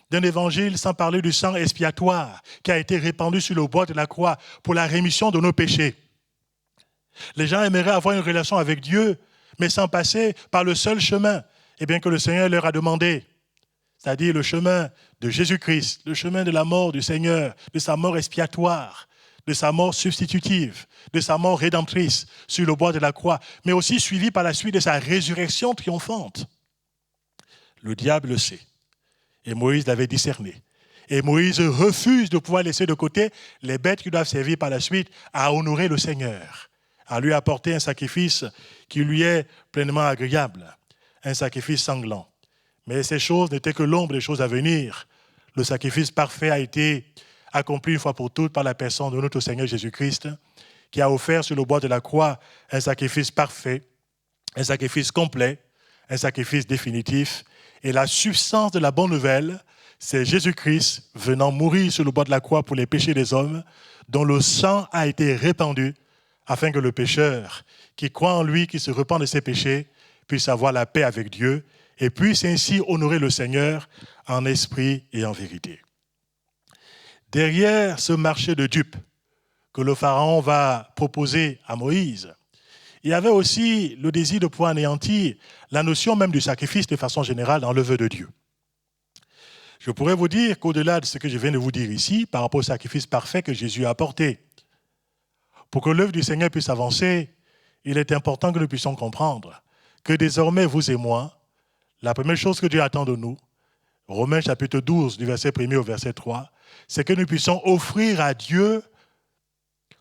d'un évangile sans parler du sang expiatoire qui a été répandu sur le bois de la croix pour la rémission de nos péchés. Les gens aimeraient avoir une relation avec Dieu, mais sans passer par le seul chemin que le Seigneur leur a demandé, c'est-à-dire le chemin de Jésus-Christ, le chemin de la mort du Seigneur, de sa mort expiatoire, de sa mort substitutive, de sa mort rédemptrice sur le bois de la croix, mais aussi suivi par la suite de sa résurrection triomphante. Le diable le sait. Et Moïse l'avait discerné. Et Moïse refuse de pouvoir laisser de côté les bêtes qui doivent servir par la suite à honorer le Seigneur, à lui apporter un sacrifice qui lui est pleinement agréable, un sacrifice sanglant. Mais ces choses n'étaient que l'ombre des choses à venir. Le sacrifice parfait a été accompli une fois pour toutes par la personne de notre Seigneur Jésus-Christ, qui a offert sur le bois de la croix un sacrifice parfait, un sacrifice complet, un sacrifice définitif. Et la substance de la bonne nouvelle, c'est Jésus-Christ venant mourir sur le bois de la croix pour les péchés des hommes, dont le sang a été répandu afin que le pécheur qui croit en lui, qui se repent de ses péchés, puisse avoir la paix avec Dieu et puisse ainsi honorer le Seigneur en esprit et en vérité. Derrière ce marché de dupes que le Pharaon va proposer à Moïse, il y avait aussi le désir de pouvoir anéantir la notion même du sacrifice de façon générale dans l'œuvre de Dieu. Je pourrais vous dire qu'au-delà de ce que je viens de vous dire ici, par rapport au sacrifice parfait que Jésus a apporté, pour que l'œuvre du Seigneur puisse avancer, il est important que nous puissions comprendre que désormais, vous et moi, la première chose que Dieu attend de nous, Romains chapitre 12, du verset 1er au verset 3, c'est que nous puissions offrir à Dieu,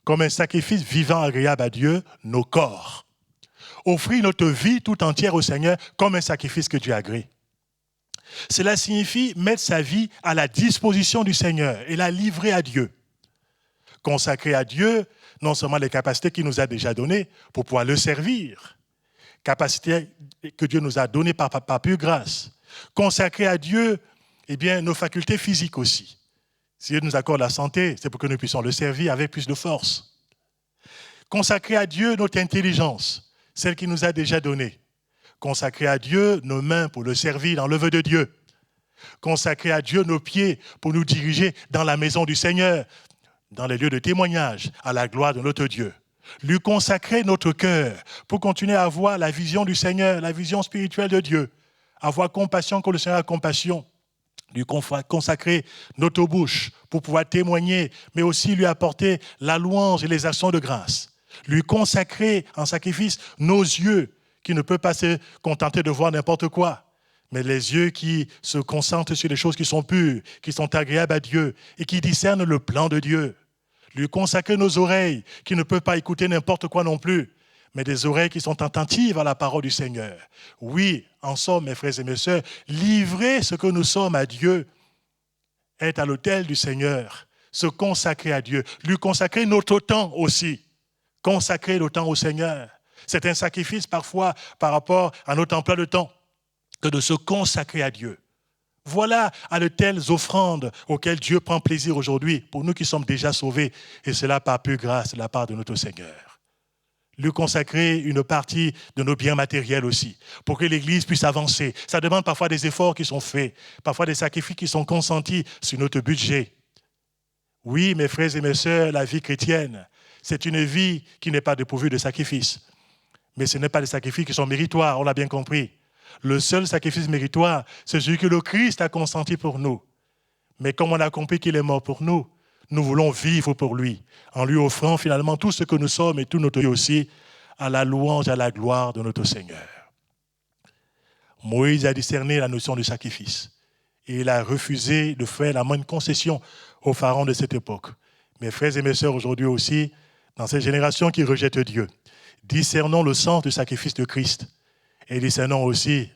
comme un sacrifice vivant, agréable à Dieu, nos corps. Offrir notre vie tout entière au Seigneur comme un sacrifice que Dieu agrée. Cela signifie mettre sa vie à la disposition du Seigneur et la livrer à Dieu. Consacrer à Dieu non seulement les capacités qu'il nous a déjà données pour pouvoir le servir, capacités que Dieu nous a données par pure grâce. Consacrer à Dieu nos facultés physiques aussi. Si Dieu nous accorde la santé, c'est pour que nous puissions le servir avec plus de force. Consacrer à Dieu notre intelligence, celle qu'il nous a déjà donnée. Consacrer à Dieu nos mains pour le servir dans l'œuvre de Dieu. Consacrer à Dieu nos pieds pour nous diriger dans la maison du Seigneur, dans les lieux de témoignage, à la gloire de notre Dieu. Lui consacrer notre cœur pour continuer à avoir la vision du Seigneur, la vision spirituelle de Dieu. Avoir compassion quand le Seigneur a compassion. Lui consacrer notre bouche pour pouvoir témoigner, mais aussi lui apporter la louange et les actions de grâce. Lui consacrer en sacrifice nos yeux, qui ne peuvent pas se contenter de voir n'importe quoi, mais les yeux qui se concentrent sur les choses qui sont pures, qui sont agréables à Dieu et qui discernent le plan de Dieu. Lui consacrer nos oreilles, qui ne peuvent pas écouter n'importe quoi non plus, mais des oreilles qui sont attentives à la parole du Seigneur. Oui, en somme, mes frères et mes sœurs, livrer ce que nous sommes à Dieu, être à l'autel du Seigneur, se consacrer à Dieu, lui consacrer notre temps aussi, consacrer le temps au Seigneur. C'est un sacrifice parfois par rapport à notre emploi de temps que de se consacrer à Dieu. Voilà à de telles offrandes auxquelles Dieu prend plaisir aujourd'hui pour nous qui sommes déjà sauvés, et cela par pure grâce de la part de notre Seigneur. Lui consacrer une partie de nos biens matériels aussi, pour que l'Église puisse avancer. Ça demande parfois des efforts qui sont faits, parfois des sacrifices qui sont consentis sur notre budget. Oui, mes frères et mes sœurs, la vie chrétienne, c'est une vie qui n'est pas dépourvue de sacrifices. Mais ce n'est pas des sacrifices qui sont méritoires, on l'a bien compris. Le seul sacrifice méritoire, c'est celui que le Christ a consenti pour nous. Mais comme on a compris qu'il est mort pour nous, nous voulons vivre pour lui, en lui offrant finalement tout ce que nous sommes et tout notre vie aussi, à la louange, à la gloire de notre Seigneur. Moïse a discerné la notion du sacrifice. Et il a refusé de faire la moindre concession aux pharaons de cette époque. Mes frères et mes sœurs, aujourd'hui aussi, dans cette génération qui rejette Dieu, discernons le sens du sacrifice de Christ et discernons aussi,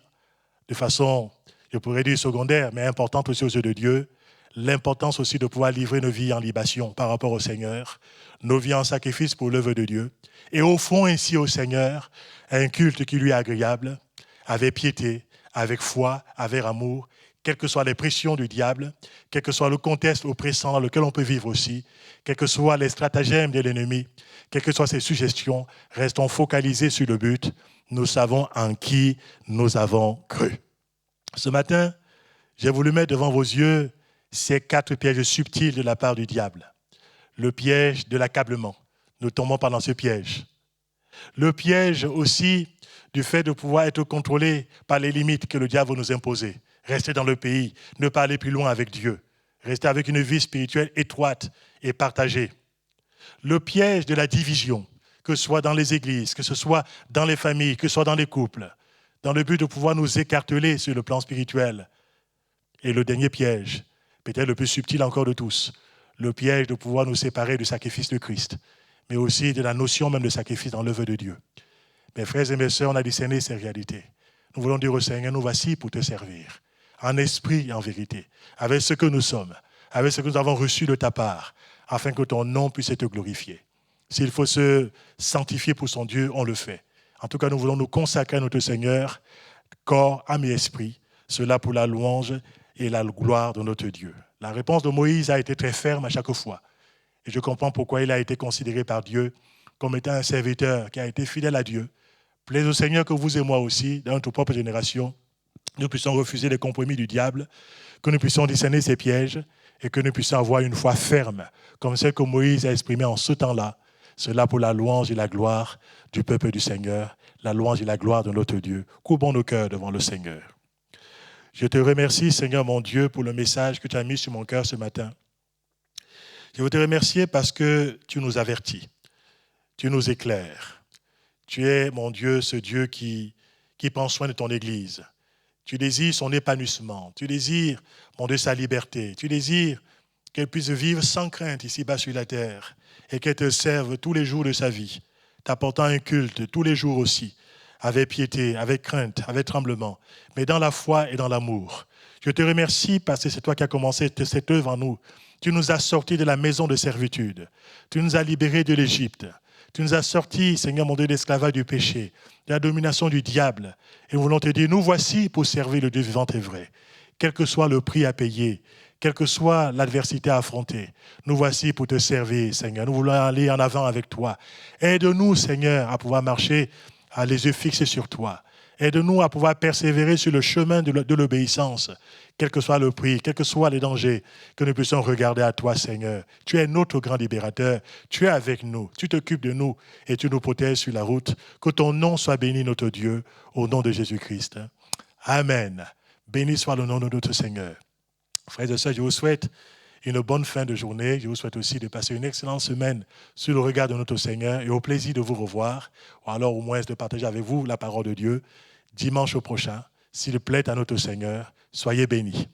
de façon, je pourrais dire secondaire, mais importante aussi aux yeux de Dieu, l'importance aussi de pouvoir livrer nos vies en libation par rapport au Seigneur, nos vies en sacrifice pour l'œuvre de Dieu, et offrons ainsi au Seigneur un culte qui lui est agréable, avec piété, avec foi, avec amour, quelles que soient les pressions du diable, quel que soit le contexte oppressant dans lequel on peut vivre aussi, quels que soient les stratagèmes de l'ennemi, quelles que soient ses suggestions, restons focalisés sur le but. Nous savons en qui nous avons cru. Ce matin, j'ai voulu mettre devant vos yeux ces 4 pièges subtils de la part du diable. Le piège de l'accablement. Ne tombons pas dans ce piège. Le piège aussi du fait de pouvoir être contrôlé par les limites que le diable nous imposer. Rester dans le pays, ne pas aller plus loin avec Dieu. Rester avec une vie spirituelle étroite et partagée. Le piège de la division, que ce soit dans les églises, que ce soit dans les familles, que ce soit dans les couples, dans le but de pouvoir nous écarteler sur le plan spirituel. Et le dernier piège, peut-être le plus subtil encore de tous, le piège de pouvoir nous séparer du sacrifice de Christ, mais aussi de la notion même de sacrifice dans l'œuvre de Dieu. Mes frères et mes sœurs, on a discerné ces réalités. Nous voulons dire au Seigneur, nous voici pour te servir, en esprit et en vérité, avec ce que nous sommes, avec ce que nous avons reçu de ta part, afin que ton nom puisse être glorifié. S'il faut se sanctifier pour son Dieu, on le fait. En tout cas, nous voulons nous consacrer à notre Seigneur, corps, âme et esprit, cela pour la louange et la gloire de notre Dieu. La réponse de Moïse a été très ferme à chaque fois. Et je comprends pourquoi il a été considéré par Dieu comme étant un serviteur qui a été fidèle à Dieu. Plaise au Seigneur que vous et moi aussi, dans notre propre génération, nous puissions refuser les compromis du diable, que nous puissions discerner ses pièges et que nous puissions avoir une foi ferme, comme celle que Moïse a exprimée en ce temps-là. Cela pour la louange et la gloire du peuple du Seigneur, la louange et la gloire de notre Dieu. Courbons nos cœurs devant le Seigneur. Je te remercie, Seigneur mon Dieu, pour le message que tu as mis sur mon cœur ce matin. Je veux te remercier parce que tu nous avertis, tu nous éclaires. Tu es, mon Dieu, ce Dieu qui prend soin de ton Église. Tu désires son épanouissement. Tu désires, mon Dieu, sa liberté. Tu désires qu'elle puisse vivre sans crainte ici-bas sur la terre et qu'elle te serve tous les jours de sa vie, t'apportant un culte tous les jours aussi, avec piété, avec crainte, avec tremblement, mais dans la foi et dans l'amour. Je te remercie parce que c'est toi qui as commencé cette œuvre en nous. Tu nous as sortis de la maison de servitude. Tu nous as libérés de l'Égypte. Tu nous as sortis, Seigneur mon Dieu, de l'esclavage du péché, de la domination du diable. Et nous voulons te dire, nous voici pour servir le Dieu vivant et vrai. Quel que soit le prix à payer, quelle que soit l'adversité à affronter, nous voici pour te servir, Seigneur. Nous voulons aller en avant avec toi. Aide-nous, Seigneur, à pouvoir marcher à les yeux fixés sur toi. Aide-nous à pouvoir persévérer sur le chemin de l'obéissance, quel que soit le prix, quels que soient les dangers, que nous puissions regarder à toi, Seigneur. Tu es notre grand libérateur, tu es avec nous, tu t'occupes de nous et tu nous protèges sur la route. Que ton nom soit béni, notre Dieu, au nom de Jésus-Christ. Amen. Béni soit le nom de notre Seigneur. Frères et sœurs, je vous souhaite une bonne fin de journée. Je vous souhaite aussi de passer une excellente semaine sous le regard de notre Seigneur et au plaisir de vous revoir, ou alors au moins de partager avec vous la parole de Dieu dimanche prochain. S'il plaît à notre Seigneur, soyez bénis.